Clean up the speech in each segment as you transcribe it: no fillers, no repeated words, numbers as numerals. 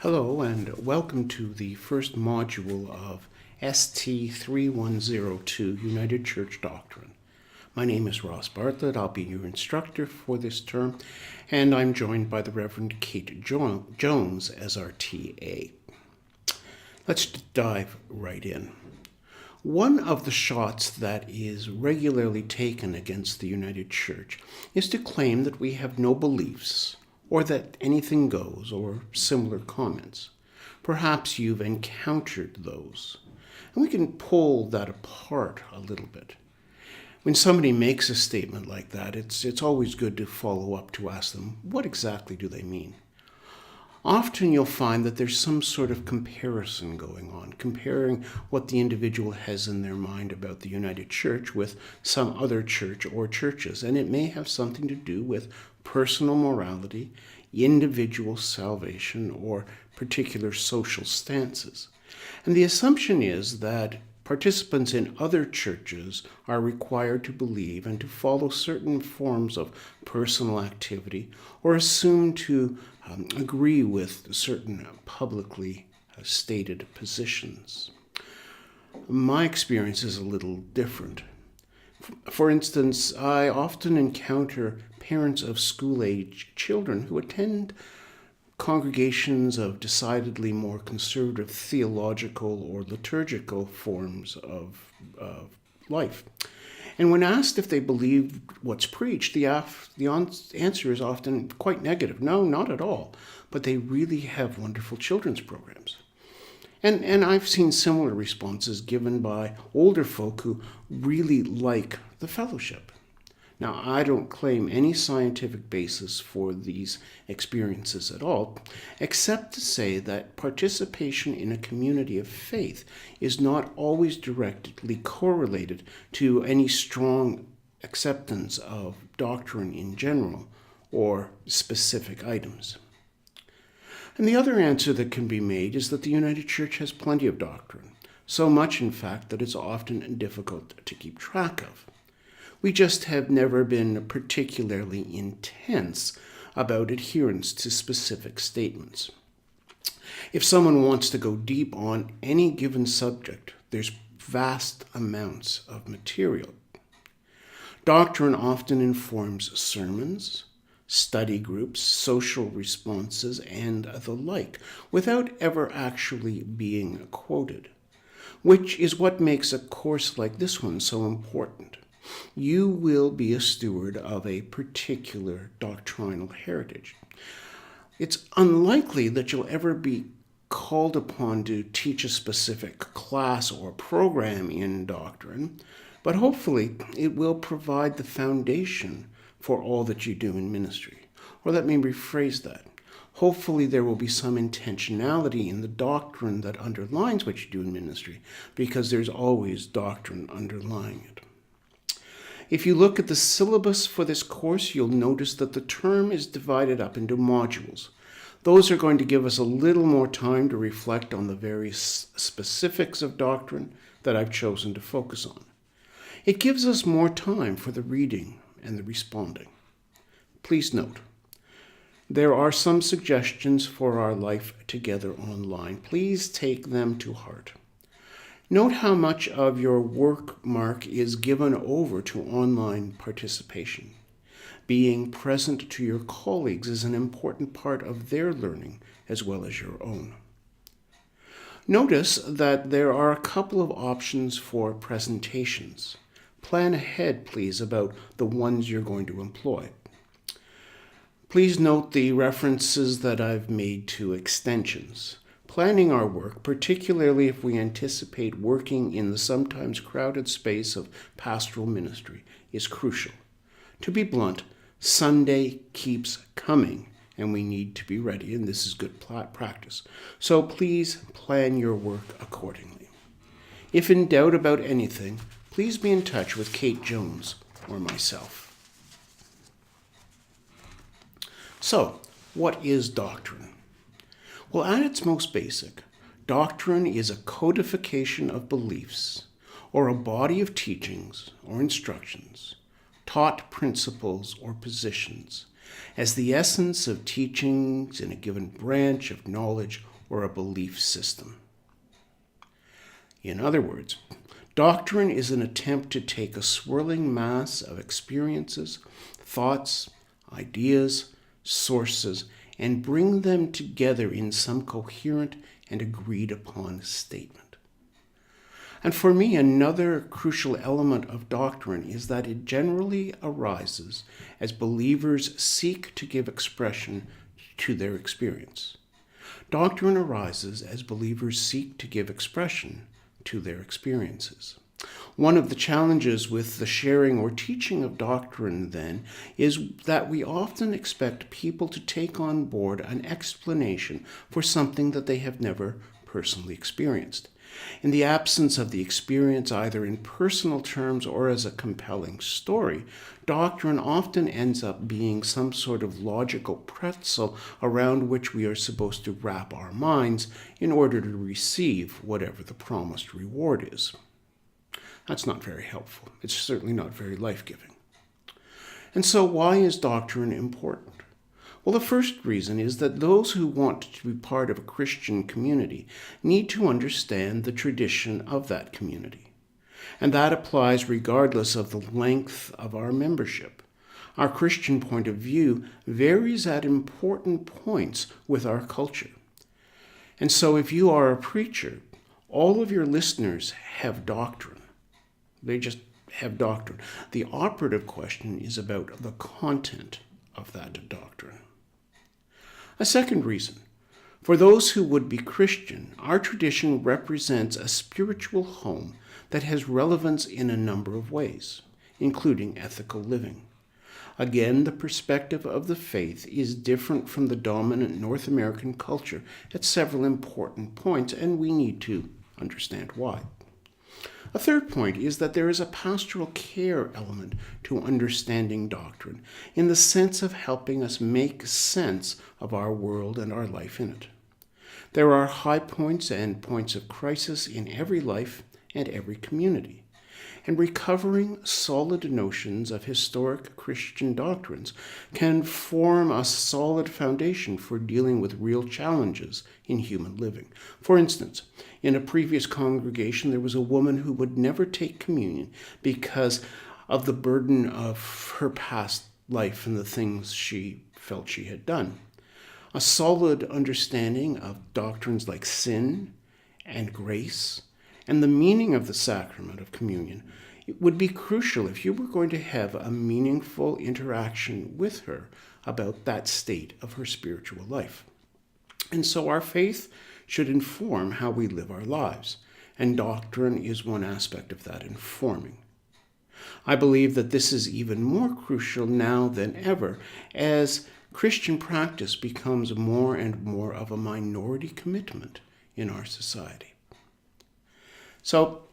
Hello and welcome to the first module of ST 3102 United Church Doctrine. My name is Ross Bartlett. I'll be your instructor for this term, and I'm joined by the Reverend Kate Jones as our TA. Let's dive right in. One of the shots that is regularly taken against the United Church is to claim that we have no beliefs, or that anything goes, or similar comments. Perhaps you've encountered those. And we can pull that apart a little bit. When somebody makes a statement like that, it's always good to follow up to ask them, what exactly do they mean? Often you'll find that there's some sort of comparison going on, comparing what the individual has in their mind about the United Church with some other church or churches, and it may have something to do with personal morality, individual salvation, or particular social stances. And the assumption is that participants in other churches are required to believe and to follow certain forms of personal activity, or assume to agree with certain publicly stated positions. My experience is a little different. For instance, I often encounter parents of school-age children who attend congregations of decidedly more conservative theological or liturgical forms of life. And when asked if they believe what's preached, the answer is often quite negative. No, not at all. But they really have wonderful children's programs. And I've seen similar responses given by older folk who really like the fellowship. Now, I don't claim any scientific basis for these experiences at all, except to say that participation in a community of faith is not always directly correlated to any strong acceptance of doctrine in general or specific items. And the other answer that can be made is that the United Church has plenty of doctrine, so much, in fact, that it's often difficult to keep track of. We just have never been particularly intense about adherence to specific statements. If someone wants to go deep on any given subject, there's vast amounts of material. Doctrine often informs sermons, study groups, social responses, and the like, without ever actually being quoted, which is what makes a course like this one so important. You will be a steward of a particular doctrinal heritage. It's unlikely that you'll ever be called upon to teach a specific class or program in doctrine, but hopefully it will provide the foundation for all that you do in ministry. Or let me rephrase that. Hopefully there will be some intentionality in the doctrine that underlines what you do in ministry, because there's always doctrine underlying it. If you look at the syllabus for this course, you'll notice that the term is divided up into modules. Those are going to give us a little more time to reflect on the various specifics of doctrine that I've chosen to focus on. It gives us more time for the reading and the responding. Please note, there are some suggestions for our life together online. Please take them to heart. Note how much of your work mark is given over to online participation. Being present to your colleagues is an important part of their learning as well as your own. Notice that there are a couple of options for presentations. Plan ahead, please, about the ones you're going to employ. Please note the references that I've made to extensions. Planning our work, particularly if we anticipate working in the sometimes crowded space of pastoral ministry, is crucial. To be blunt, Sunday keeps coming, and we need to be ready, and this is good practice. So please plan your work accordingly. If in doubt about anything, please be in touch with Kate Jones or myself. So, what is doctrine? Well, at its most basic, doctrine is a codification of beliefs, or a body of teachings or instructions, taught principles or positions, as the essence of teachings in a given branch of knowledge or a belief system. In other words, doctrine is an attempt to take a swirling mass of experiences, thoughts, ideas, sources, and bring them together in some coherent and agreed upon statement. And for me, another crucial element of doctrine is that it generally arises as believers seek to give expression to their experience. Doctrine arises as believers seek to give expression to their experiences. One of the challenges with the sharing or teaching of doctrine, then, is that we often expect people to take on board an explanation for something that they have never personally experienced. In the absence of the experience, either in personal terms or as a compelling story, doctrine often ends up being some sort of logical pretzel around which we are supposed to wrap our minds in order to receive whatever the promised reward is. That's not very helpful. It's certainly not very life-giving. And so why is doctrine important? Well, the first reason is that those who want to be part of a Christian community need to understand the tradition of that community. And that applies regardless of the length of our membership. Our Christian point of view varies at important points with our culture. And so if you are a preacher, all of your listeners have doctrine. They just have doctrine. The operative question is about the content of that doctrine. A second reason, for those who would be Christian, our tradition represents a spiritual home that has relevance in a number of ways, including ethical living. Again, the perspective of the faith is different from the dominant North American culture at several important points, and we need to understand why. A third point is that there is a pastoral care element to understanding doctrine in the sense of helping us make sense of our world and our life in it. There are high points and points of crisis in every life and every community, and recovering solid notions of historic Christian doctrines can form a solid foundation for dealing with real challenges in human living. For instance, in a previous congregation, there was a woman who would never take communion because of the burden of her past life and the things she felt she had done. A solid understanding of doctrines like sin and grace and the meaning of the sacrament of communion would be crucial if you were going to have a meaningful interaction with her about that state of her spiritual life. And so our faith should inform how we live our lives, and doctrine is one aspect of that informing. I believe that this is even more crucial now than ever as Christian practice becomes more and more of a minority commitment in our society. So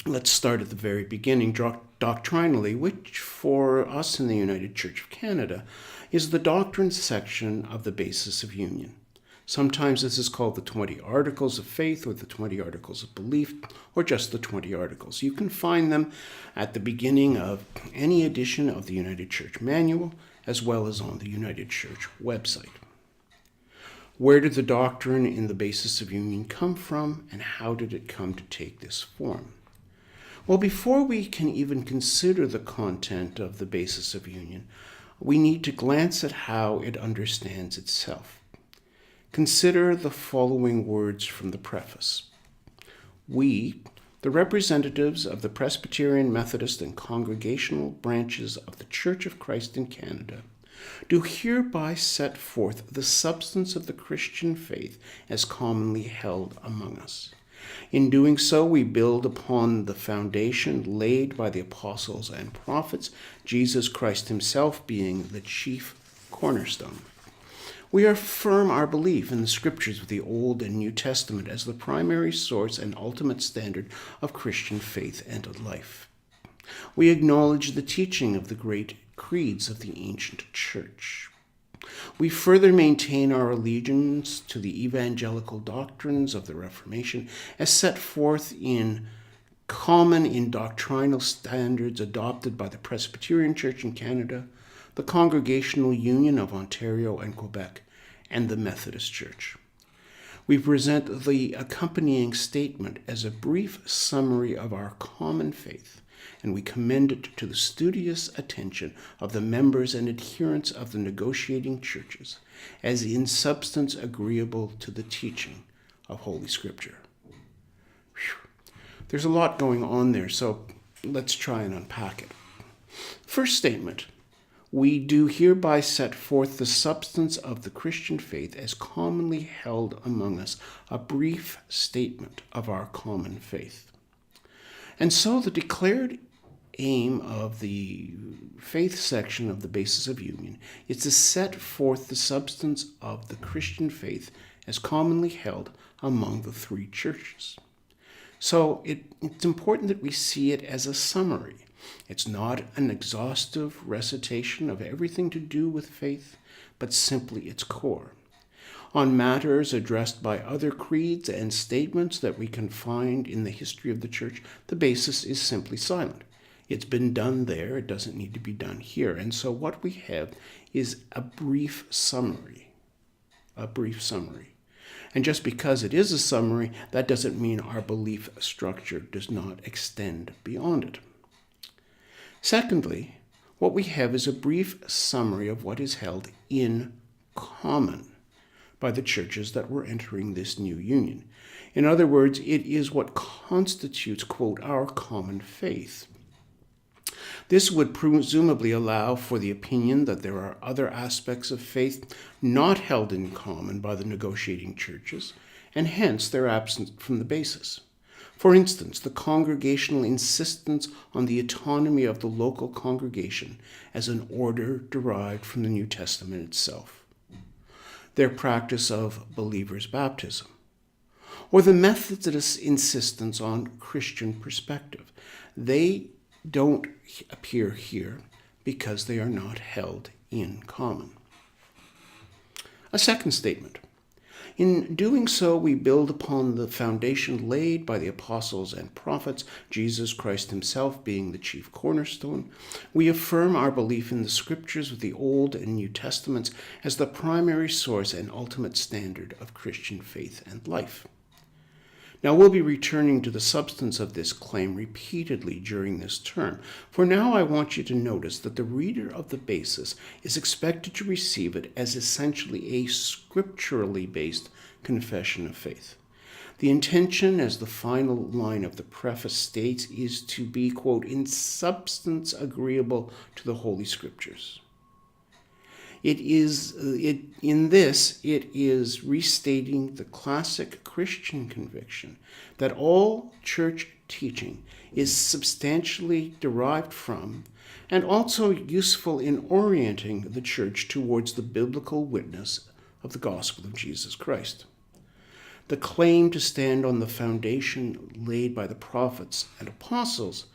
let's start at the very beginning. Doctrinally, which for us in the United Church of Canada is the doctrine section of the Basis of Union. Sometimes this is called the 20 Articles of Faith or the 20 Articles of Belief or just the 20 Articles. You can find them at the beginning of any edition of the United Church Manual as well as on the United Church website. Where did the doctrine in the Basis of Union come from, and how did it come to take this form? Well, before we can even consider the content of the Basis of Union, we need to glance at how it understands itself. Consider the following words from the preface. We, the representatives of the Presbyterian, Methodist, and Congregational branches of the Church of Christ in Canada, do hereby set forth the substance of the Christian faith as commonly held among us. In doing so, we build upon the foundation laid by the apostles and prophets, Jesus Christ himself being the chief cornerstone. We affirm our belief in the scriptures of the Old and New Testament as the primary source and ultimate standard of Christian faith and life. We acknowledge the teaching of the great creeds of the ancient church. We further maintain our allegiance to the evangelical doctrines of the Reformation as set forth in doctrinal standards adopted by the Presbyterian Church in Canada, the Congregational Union of Ontario and Quebec, and the Methodist Church. We present the accompanying statement as a brief summary of our common faith, and we commend it to the studious attention of the members and adherents of the negotiating churches, as in substance agreeable to the teaching of Holy Scripture. Whew. There's a lot going on there, so let's try and unpack it. First statement: we do hereby set forth the substance of the Christian faith as commonly held among us, a brief statement of our common faith. And so the declared aim of the faith section of the Basis of Union is to set forth the substance of the Christian faith as commonly held among the three churches. So it's important that we see it as a summary. It's not an exhaustive recitation of everything to do with faith, but simply its core. On matters addressed by other creeds and statements that we can find in the history of the church, the basis is simply silent. It's been done there, it doesn't need to be done here. And so what we have is a brief summary. And just because it is a summary, that doesn't mean our belief structure does not extend beyond it. Secondly, what we have is a brief summary of what is held in common by the churches that were entering this new union. In other words, it is what constitutes, quote, our common faith. This would presumably allow for the opinion that there are other aspects of faith not held in common by the negotiating churches, and hence they're absent from the basis. For instance, the congregational insistence on the autonomy of the local congregation as an order derived from the New Testament itself. Their practice of believers' baptism. Or the Methodist insistence on Christian perspective. They don't appear here because they are not held in common. A second statement. In doing so, we build upon the foundation laid by the apostles and prophets, Jesus Christ himself being the chief cornerstone. We affirm our belief in the scriptures of the Old and New Testaments as the primary source and ultimate standard of Christian faith and life. Now, we'll be returning to the substance of this claim repeatedly during this term. For now, I want you to notice that the reader of the basis is expected to receive it as essentially a scripturally based confession of faith. The intention, as the final line of the preface states, is to be, quote, in substance agreeable to the Holy Scriptures. It is restating the classic Christian conviction that all church teaching is substantially derived from and also useful in orienting the church towards the biblical witness of the gospel of Jesus Christ. The claim to stand on the foundation laid by the prophets and apostles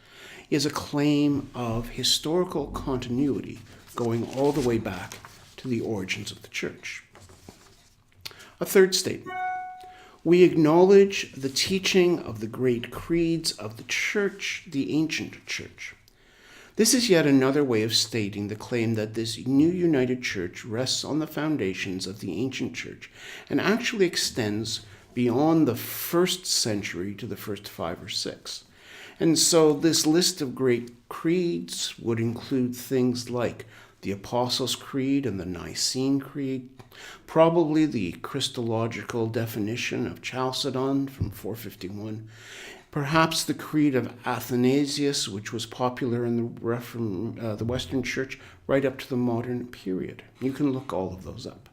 is a claim of historical continuity going all the way back to the origins of the church. A third statement. We acknowledge the teaching of the great creeds of the church, the ancient church. This is yet another way of stating the claim that this new united church rests on the foundations of the ancient church and actually extends beyond the first century to the first 5 or 6. And so this list of great creeds would include things like the Apostles' Creed and the Nicene Creed, probably the Christological definition of Chalcedon from 451, perhaps the Creed of Athanasius, which was popular in the Western Church right up to the modern period. You can look all of those up.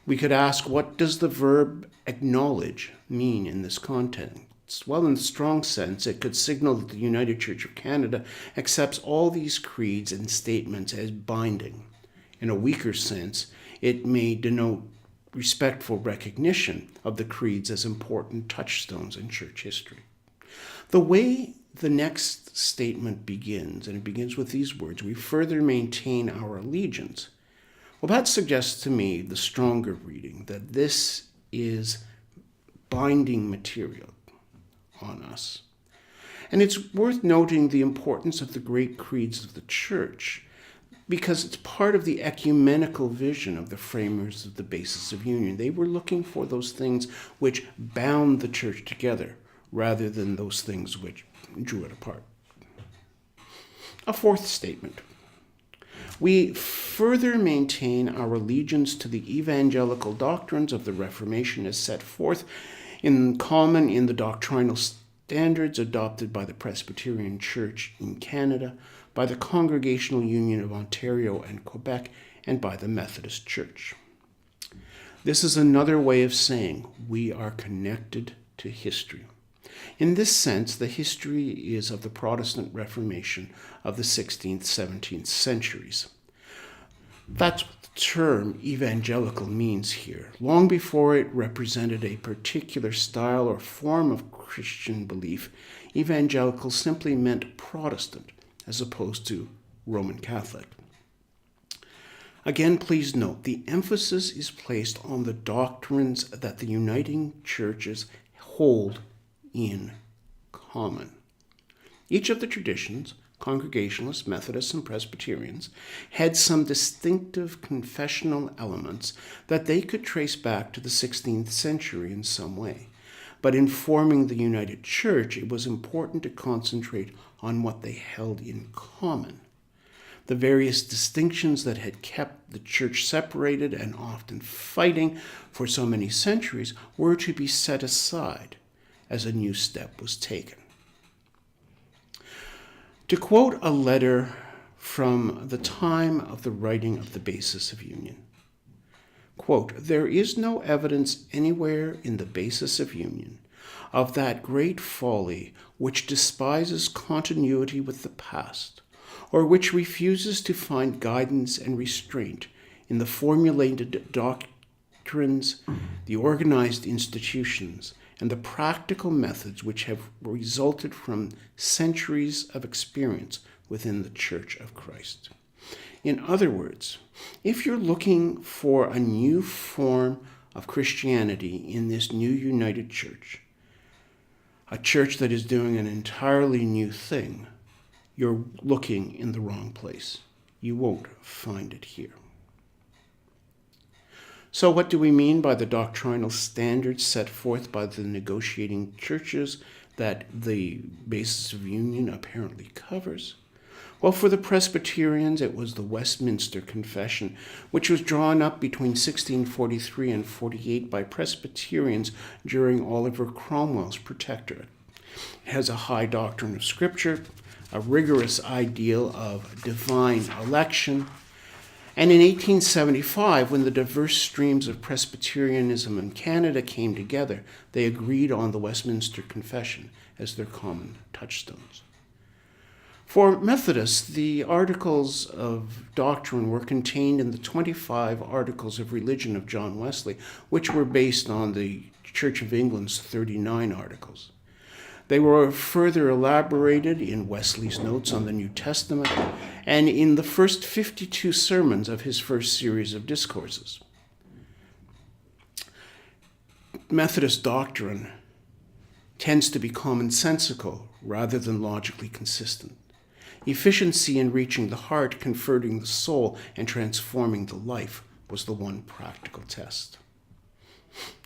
We could ask, what does the verb acknowledge mean in this context? Well, in the strong sense, it could signal that the United Church of Canada accepts all these creeds and statements as binding. In a weaker sense, it may denote respectful recognition of the creeds as important touchstones in church history. The way the next statement begins, and it begins with these words, we further maintain our allegiance. Well, that suggests to me the stronger reading, that this is binding material on us. And it's worth noting the importance of the great creeds of the church. because it's part of the ecumenical vision of the framers of the basis of union. They were looking for those things which bound the church together rather than those things which drew it apart. A fourth statement. We further maintain our allegiance to the evangelical doctrines of the Reformation as set forth in common in the doctrinal standards adopted by the Presbyterian Church in Canada, by the Congregational Union of Ontario and Quebec, and by the Methodist Church. This is another way of saying we are connected to history. In this sense, the history is of the Protestant Reformation of the 16th, 17th centuries. That's what the term evangelical means here. Long before it represented a particular style or form of Christian belief, evangelical simply meant Protestant as opposed to Roman Catholic. Again, please note, the emphasis is placed on the doctrines that the uniting churches hold in common. Each of the traditions, Congregationalists, Methodists, and Presbyterians, had some distinctive confessional elements that they could trace back to the 16th century in some way. But in forming the united church, it was important to concentrate on what they held in common. The various distinctions that had kept the church separated and often fighting for so many centuries were to be set aside as a new step was taken. To quote a letter from the time of the writing of the Basis of Union, quote, "There is no evidence anywhere in the Basis of Union of that great folly which despises continuity with the past, or which refuses to find guidance and restraint in the formulated doctrines, the organized institutions, and the practical methods which have resulted from centuries of experience within the Church of Christ." In other words, if you're looking for a new form of Christianity in this new united church, a church that is doing an entirely new thing, you're looking in the wrong place. You won't find it here. So what do we mean by the doctrinal standards set forth by the negotiating churches that the Basis of Union apparently covers? Well, for the Presbyterians, it was the Westminster Confession, which was drawn up between 1643 and 48 by Presbyterians during Oliver Cromwell's protectorate. It has a high doctrine of Scripture, a rigorous ideal of divine election, and in 1875, when the diverse streams of Presbyterianism in Canada came together, they agreed on the Westminster Confession as their common touchstones. For Methodists, the articles of doctrine were contained in the 25 Articles of Religion of John Wesley, which were based on the Church of England's 39 articles. They were further elaborated in Wesley's notes on the New Testament and in the first 52 sermons of his first series of discourses. Methodist doctrine tends to be commonsensical rather than logically consistent. Efficiency in reaching the heart, converting the soul, and transforming the life was the one practical test.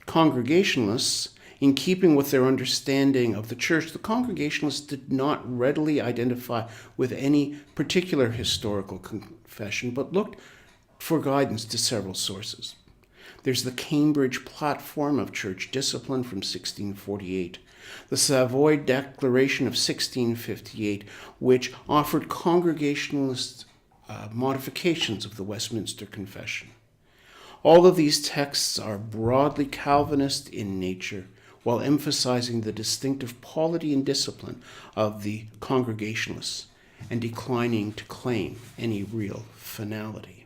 Congregationalists, in keeping with their understanding of the church, the Congregationalists did not readily identify with any particular historical confession, but looked for guidance to several sources. There's the Cambridge Platform of Church Discipline from 1648, the Savoy Declaration of 1658, which offered Congregationalist modifications of the Westminster Confession. All of these texts are broadly Calvinist in nature, while emphasizing the distinctive polity and discipline of the Congregationalists and declining to claim any real finality.